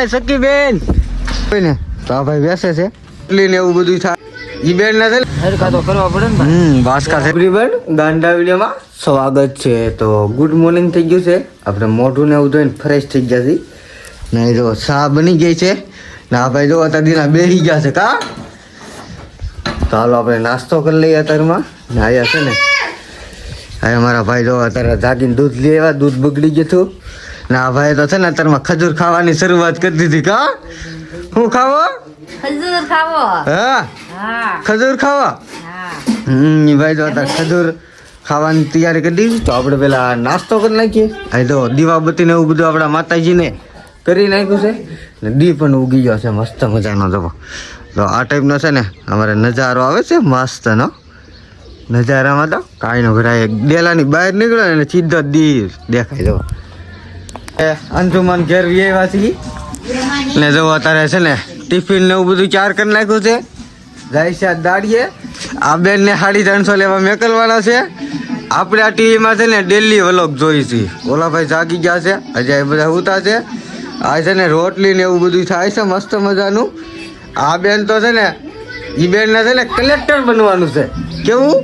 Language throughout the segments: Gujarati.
સકી બેન ને તો આ ભાઈ બેસે છે ને એવું બધું થાય ઈ બેન ના છે હરકા તો કરવા પડે ને વાસકા છે એવરીવન ગાંડા વિડિયોમાં સ્વાગત છે તો ગુડ મોર્નિંગ થઈ ગયું છે આપણે મોઢું ને એવું ધોઈને ફ્રેશ થઈ ગયા છે ને જો ચા બની ગઈ છે ના ભાઈ જો અત્યારે દીના બેસી ગયા છે કા તો હાલો આપણે નાસ્તો કરી લઈએ અત્યારમાં ને આયા છે ને હવે અમારા ભાઈ જો અત્યારે જાગીને દૂધ લેવા દૂધ બગડી ગયું હતું ના ભાઈ તો છે ને અત્યારમાં ખજૂર ખાવાની શરૂઆત કરી દીધી કા શું ખાવો ખજૂર ખાવો હા ખજૂર ખાવા ભાઈ તો અત્યારે ખજૂર ખાવાની તૈયારી કરી દીધી તો આપણે પેલા નાસ્તો કરી નાખીએ અહીં તો દીવાબત્તી ને એવું બધું આપણા માતાજીને કરી નાખ્યું છે ને દી પણ ઉગી ગયો છે મસ્ત મજાનો જવો તો આ ટાઈપનો છે ને અમારે નજારો આવે છે મસ્તનો નજારામાં તો કાંઈ નો ઘડાય ડેલાની બહાર નીકળે ને સીધો દી દેખાય જવો અંજુમન ઘેર વ્યવાસી ને જવો અત્યારે છે ને ટિફિન ને એવું બધું ચાર કરી નાખ્યું છે જાય છે દાડીએ આ બેન ને 350 લેવા મેકલવાના છે આપણે આ ટીવીમાં છે ને ડેલી વ્લોગ જોઈ છે ઓલા ભાઈ જાગી ગયા છે અજય બધા ઉતા છે આ છે ને રોટલી ને એવું બધું થાય છે મસ્ત મજાનું આ બેન તો છે ને ઈ બેન ને છે ને કલેક્ટર બનવાનું છે કેવું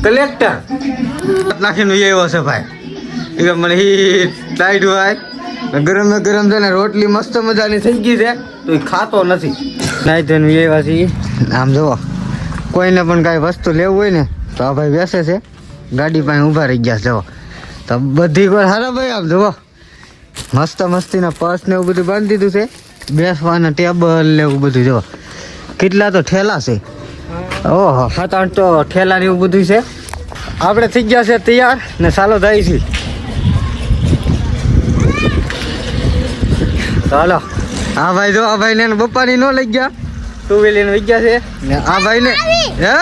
કલેક્ટર નાખીને એવો છે ભાઈ એ મને ટાઈટ હોય ગરમ ગરમ છે ને રોટલી મસ્ત મજાની થઈ ગઈ છે તો એ ખાતો નથી નાઈ તેને એવા છીએ આમ જુઓ કોઈને પણ કાંઈ વસ્તુ લેવું હોય ને તો આ ભાઈ બેસે છે ગાડી પાસે ઊભા રહી ગયા જુઓ તો બધી કોઈ હારા ભાઈ આમ જુઓ મસ્ત મસ્તીના પર્સ ને એવું બધું બાંધી દીધું છે બેસવાના ટેબલ ને એવું બધું જુઓ કેટલા તો ઠેલા છે ઓહો 7-8 તો ઠેલા ને એવું બધું છે આપણે થઈ ગયા છે તૈયાર ને ચાલો જાય છે ચાલો આ ભાઈ જો આ ભાઈ ને બપ્પાની ન લઈ ગયા ટુ વ્હીલર લઈ ગયા છે ને આ ભાઈ ને હે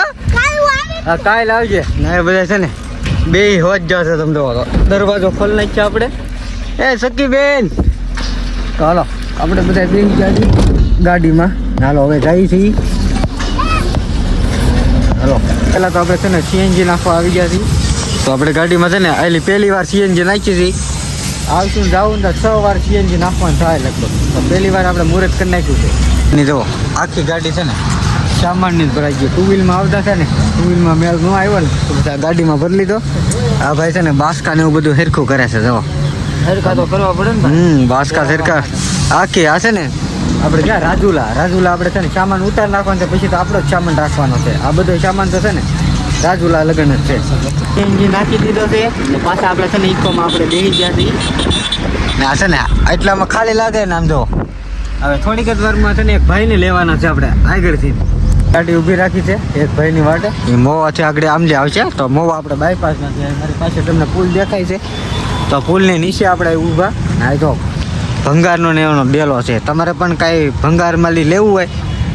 હા કાલ આવજે ને એ બધા છે ને બે હોજ જશે તમે તો દરવાજો ખોલી નાખ્યો આપણે એ સકી બેન ચાલો આપણે બધા બેસી ગયા છીએ ગાડીમાં હાલો હવે જઈએ છીએ હાલો પહેલાં તો આપણે છે ને સીએનજી નાખવા આવી ગયા છીએ તો આપણે ગાડીમાં છે ને આટલી પહેલી વાર સીએનજી નાખી છીએ આવશું જાવું ને 6 વાર સીએનજી નાખવાનું થાય લગભગ તો પહેલી વાર આપણે મુહૂર્ત કરી નાખ્યું છે એની જુઓ આખી ગાડી છે ને સામાનની જ ભરાઈ ગઈ ટુ વ્હીલમાં આવતા છે ને ટુ વ્હીલમાં મેળ ન આવ્યો ને તો બધા ગાડીમાં ભરી લીધો આ ભાઈ છે ને બાસકા ને એવું બધું હેરખું કરે છે જુઓ હેરખા તો કરવા પડે ને બાસકા હેરખા આખી આ છે ને આપણે ક્યાં રાજુલા આપણે છે ને સામાન ઉતાર નાખવાનો છે પછી તો આપણો જ સામાન રાખવાનો છે આ બધો સામાન તો છે ને રાજુલા લગ્ન જ છે સીએનજી નાખી દીધો છે ને પાછા આપણે છે ને ઇકોમાં આપણે બેસી ગયા છીએ ને આ છે ને એટલામાં ખાલી લાગે ને આમ જો હવે થોડીક જ વારમાં છે ને એક ભાઈને લેવાના છે આપણે આગળથી ગાડી ઊભી રાખી છે એક ભાઈની વાટે એ મોવાથી આગળ આમ જે આવશે તો મોવા આપણે બાયપાસ નથી મારી પાસે તમને પુલ દેખાય છે તો પુલની નીચે આપણે ઊભા હા જો ભંગારનો ને એનો ડેલો છે તમારે પણ કાંઈ ભંગારમાં લેવું હોય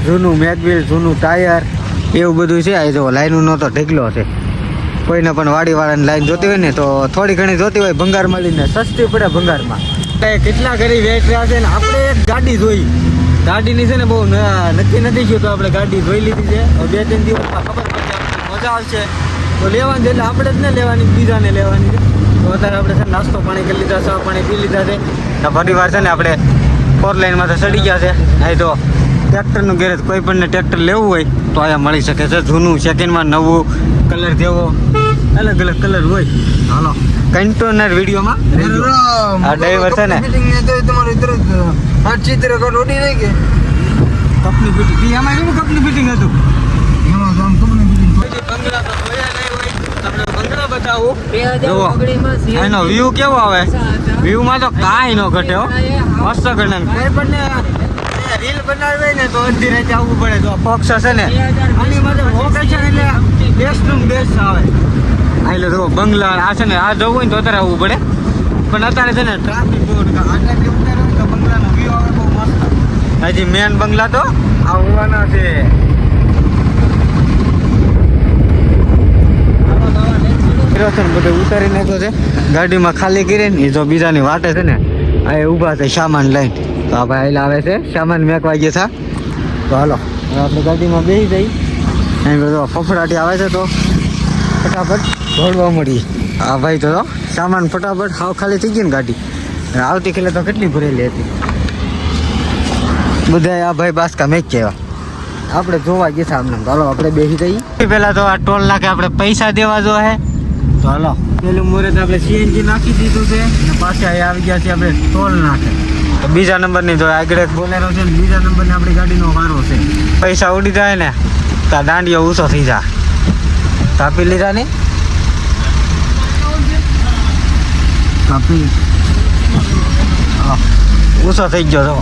જૂનું મેગવીલ જૂનું ટાયર એવું બધું છે આ જો લાઈનનો તો ઢગલો છે કોઈને પણ વાડીવાળાની લાઈન જોતી હોય ને તો થોડી ઘણી જોતી હોય ભંગાર મળીને સસ્તી પડે ભંગારમાં કેટલા ઘડી વેટ રહ્યા છે ને આપણે એક ગાડી જોઈ ગાડીની છે ને બહુ નક્કી નથી થયું તો આપણે ગાડી જોઈ લીધી છે 2-3 દિવસમાં ખબર પડશે મજા આવશે તો લેવાની છે એટલે આપણે જ ને લેવાની બીજાને લેવાની છે તો અત્યારે આપણે છે નાસ્તો પાણી કરી લીધા ચા પાણી પી લીધા છે તો ફરી વાર છે ને આપણે 4 લાઈનમાં તો ચડી ગયા છે અહીં તો ટ્રેક્ટરનું ગેરેજ કોઈ પણ ટ્રેક્ટર લેવું હોય તો અહીંયા મળી શકે છે જૂનું સેકન્ડમાં નવું કલર જેવો અલગ અલગ કલર હોય હાલો કન્ટેનર વિડીયોમાં આ ડ્રાઈવર છે ને કપની ફિટિંગ એમાં કેવું કપની ફિટિંગ હતું બંગલા બતાવું એનો વ્યૂ કેવો આવે વ્યૂમાં તો કાંઈ ન ઘટે હો મસ્ત ઘટે કોઈ પણ રીલ બનાવી હોય ને તો અડધી રાતે આવવું પડે તો પક્ષ છે ને આની માટે લોકેશન એટલે બેસ્ટનું બેસ્ટ આવે એટલે જો બંગલા આ છે ને આ જવું હોય ને તો અત્યારે આવવું પડે પણ અત્યારે છે ને ટ્રાફિક બહુ આટલા કિલોમીટર હોય તો બંગલાનો વ્યૂ આવે બહુ મસ્ત હજી મેન બંગલા તો આવવાના છે બધું ઉતારી નાખ્યો છે ગાડીમાં ખાલી કરીને એ જો બીજાની વાટે છે ને આ ઊભા છે સામાન લઈને તો આ ભાઈ આવે છે સામાન મેકવા ગયા હતા તો હાલો આપણે ગાડીમાં બેસી જઈ અહીં બધો ફફડાટી આવે છે તો ફટાફટ દોડવા મળી આ ભાઈ તો સામાન ફટાફટ હાવ ખાલી થઈ ગઈ ને ગાડી આવતી ખેલે તો કેટલી ભરેલી હતી બધા આ ભાઈ બાસકા મેચ કેવા આપણે જોવા ગયા સામને ચાલો આપણે બેસી જઈએ પહેલા તો આ ટોલ નાકે આપણે પૈસા દેવા જો હે તો હાલો પેલું મુહૂર્ત આપણે સીએનજી નાખી દીધું છે અને પાછા અહીં આવી ગયા છે આપણે ટોલ નાખે તો બીજા નંબરની જો આગળ એક બોલેરો છે ને બીજા નંબરની આપણી ગાડીનો વારો છે પૈસા ઉડી જાય ને તો દાંડીઓ ઊંચો થઈ જાય કાપી લીધા ને કાપી ઊંચો થઈ ગયો તો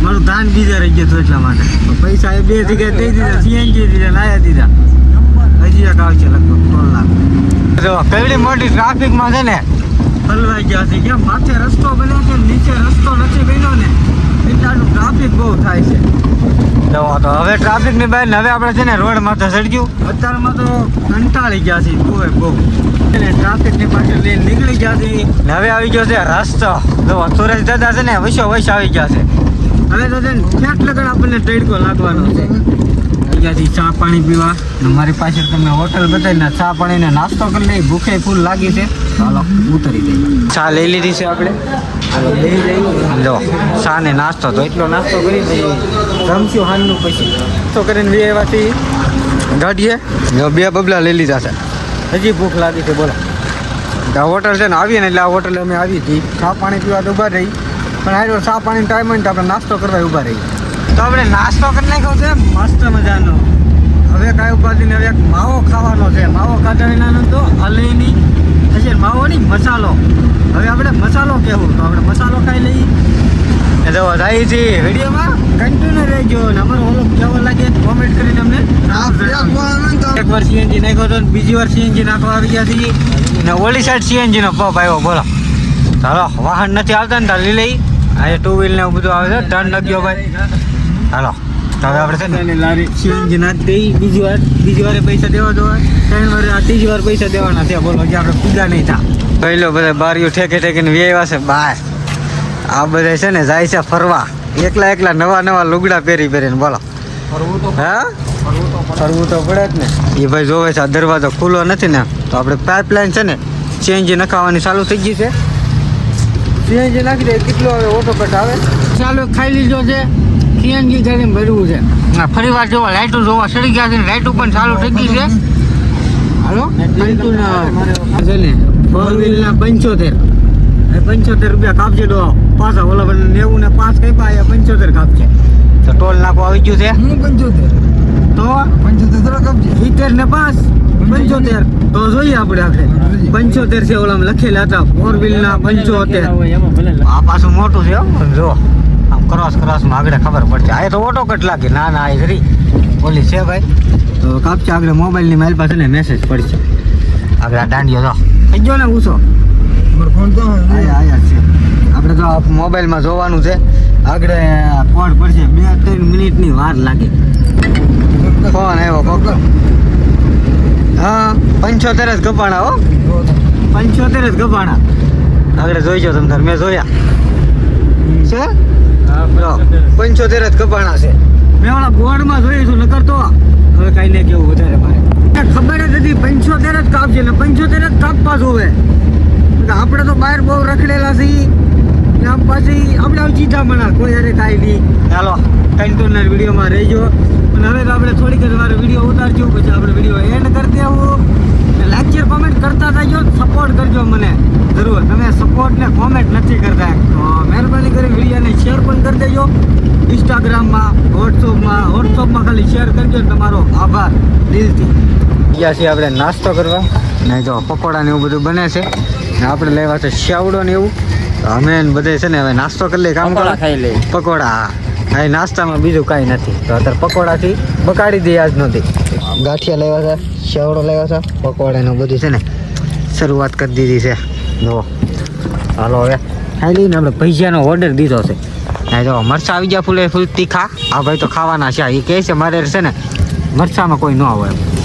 મારું ધાન બીજે રહી ગયું એટલા માટે તો પૈસા એ 2 જગ્યાએ દઈ દીધા સીએનજી દીધા લાયા દીધા હજી એક આવશે લગભગ 3 લાખ જો કેવડી મોટી ટ્રાફિકમાં છે ને હલવાઈ ગયા છે કેમ માથે રસ્તો બન્યો છે નીચે રસ્તો નથી બન્યો ને એટલાનું ટ્રાફિક બહુ થાય છે જો તો હવે ટ્રાફિકની બહાર હવે આપણે છે ને રોડ માથે ચડ્યું અત્યારમાં તો કંટાળી ગયા છે બહુ ટ્રાફિકની પાછળ લઈને નીકળી ગયા છે ને હવે આવી ગયો છે રસ્તો જો સુરેશ દાદા છે ને વૈસો આવી ગયા છે હવે તો છે ને ઠેઠ લગન આપણને તડકો લાગવાનો છે અહીંયાથી ચા પાણી પીવા મારી પાસે તમને હોટલ બતાવીને ચા પાણીને નાસ્તો કરી લઈ ભૂખે ફૂલ લાગી છે ચાલો ઉતરી જઈએ ચા લઈ લીધી છે આપણે હાલો લઈ જઈએ લો ચા ને નાસ્તો તો એટલો નાસ્તો કરી દઈએ રમશું હાનનું પછી નાસ્તો કરીને બે એવાથી ગાડીએ જો 2 બબલા લઈ લીધા છે હજી ભૂખ લાગી છે બોલો આ હોટલ છે ને આવીએ ને એટલે આ હોટલે અમે આવી હતી ચા પાણી પીવા તો ઊભા રહી પણ આ ચા પાણી ટાઈમ હોય ને તો આપણે નાસ્તો કરવા ઊભા રહી તો આપણે નાસ્તો કરી નાખ્યો છે મસ્ત મજાનો હવે કાંઈ ઉપાધિ ને હવે એક માવો ખાવાનો છે માવો ખાધા વિનાનો તો હલેની પછી માવો નહીં મસાલો હવે આપણે મસાલો કહેવું તો આપણે મસાલો ખાઈ લઈએ જો જાય છે વિડીયોમાં કન્ટિન્યુ રહેજો ને અમારો ઓલો કેવો લાગે કોમેન્ટ કરીને અમને એક વાર સીએનજી નાખ્યો તો બીજી વાર સીએનજી નાખવા આવી ગયા છીએ ને ઓલી સાઈડ સીએનજી નો પંપ આવ્યો બોલો ચાલો વાહન નથી આવતા ને તાર લઈ લઈ આ 2 વ્હીલ ને બધું આવે છે ટર્ન લગ્યો ભાઈ હાલો તો હવે આપણે છે ને લારી સીએનજી નાખી દઈ બીજી વાર પૈસા દેવા દો 3 વાર આ ત્રીજી વાર પૈસા દેવાના છે બોલો કે આપણે પૂજા નહીં થા પહેલો બધા બારીઓ ઠેકીને વેવા છે બહાર આ બધા છે ને જાય છે ફરવા એકલા નવા લુગડા પહેરીને બોલો હા ફરવું તો પડે જ ને એ ભાઈ જોવે છે આ દરવાજો ખુલ્લો નથી ને તો આપણે પાઇપલાઇન છે ને સીએનજી નખાવાની ચાલુ થઈ ગઈ છે સીએનજી નાખી દે કેટલો હવે ઓટો કટ આવે ચાલો ખાઈ લીધો છે સીએનજી કરીને ભરવું છે ફરી વાર જોવા લાઇટો જોવા સડી ગયા છે લાઇટો પણ ચાલુ થઈ ગઈ છે હાલો છે ને 4 વ્હીલના 75 રૂપિયા કાપશે તો પાછા ઓલા 90 ને 5 કઈ પાયા 75 કાપશે તો ટોલ નાકો આવી ગયું છે 75 તો 75 કાપશે 70 ને 5 75 તો જોઈએ આપણે 75 છે ઓલામાં લખેલા હતા 4 વ્હીલ ના 75 આ પાછું મોટું છે જો આમ ક્રોસમાં આગળ ખબર પડશે આ તો ઓટો કટ લાગે ના આ ખરી ઓલી છે ભાઈ તો કાપશે આગળ મોબાઈલની માઇલ પાસે ને મેસેજ પડશે આગળ દાંડિયો તો થઈ ગયો ને ઊંચો ફોન તો આયા છે આપણે તો મોબાઈલમાં જોવાનું છે આગળ કોડ પડશે 2-3 મિનિટની વાર લાગે ફોન આવ્યો કોકો હા 75 જ ગપાણા હો 75 જ ગપાણા આગળ જોઈજો તમે મેં જોયા છે હા બરો 75 જ ગપાણા છે મેં ઓલા બોર્ડમાં જોયું છું નકર તો હવે કાંઈ નહીં કેવું વધારે મારે ખબર જ હતી 75 જ કાપશે ને 75 જ કાપવા જોવે આપણે તો બહાર બહુ રખડેલા છીએ આમ પાછી આપણે ચીધા મના કોઈ અરે કાંઈ નહીં ચાલો કન્ટિન્યુઅર વિડીયોમાં રહેજો અને હવે તો આપણે થોડીક જ વાર વિડીયો ઉતારજો પછી આપણે વિડીયો એન્ડ કરી દેવું લાઈક શેર કોમેન્ટ કરતા થજો સપોર્ટ કરજો મને જરૂર તમે સપોર્ટ ને કોમેન્ટ નથી કરતા તો મહેરબાની કરી વિડીયોને શેર પણ કરી દેજો ઇન્સ્ટાગ્રામમાં વોટ્સઅપમાં ખાલી શેર કરજો તમારો આભાર દિલથી ગયા છીએ આપણે નાસ્તો કરવા ને જો પકોડા ને એવું બધું બને છે ને આપણે લેવા છે સેવડો ને એવું અમે બધે છે ને હવે નાસ્તો કરી લઈએ કામ ખાઈ લઈએ પકોડા હા નાસ્તામાં બીજું કાંઈ નથી તો અત્યારે પકોડાથી બકાડી દઈએ આજ નથી ગાંઠિયા લેવા છે સેવડો લેવા છે પકોડા ને બધું છે ને શરૂઆત કરી દીધી છે જો હાલો હવે ખાઈ લઈને આપણે ભજીયાનો ઓર્ડર દીધો છે હા જો મરચાં આવી ગયા ફૂલ તીખા આ ભાઈ તો ખાવાના છે એ કહે છે મારે છે ને મરચાંમાં કોઈ ન આવે એમ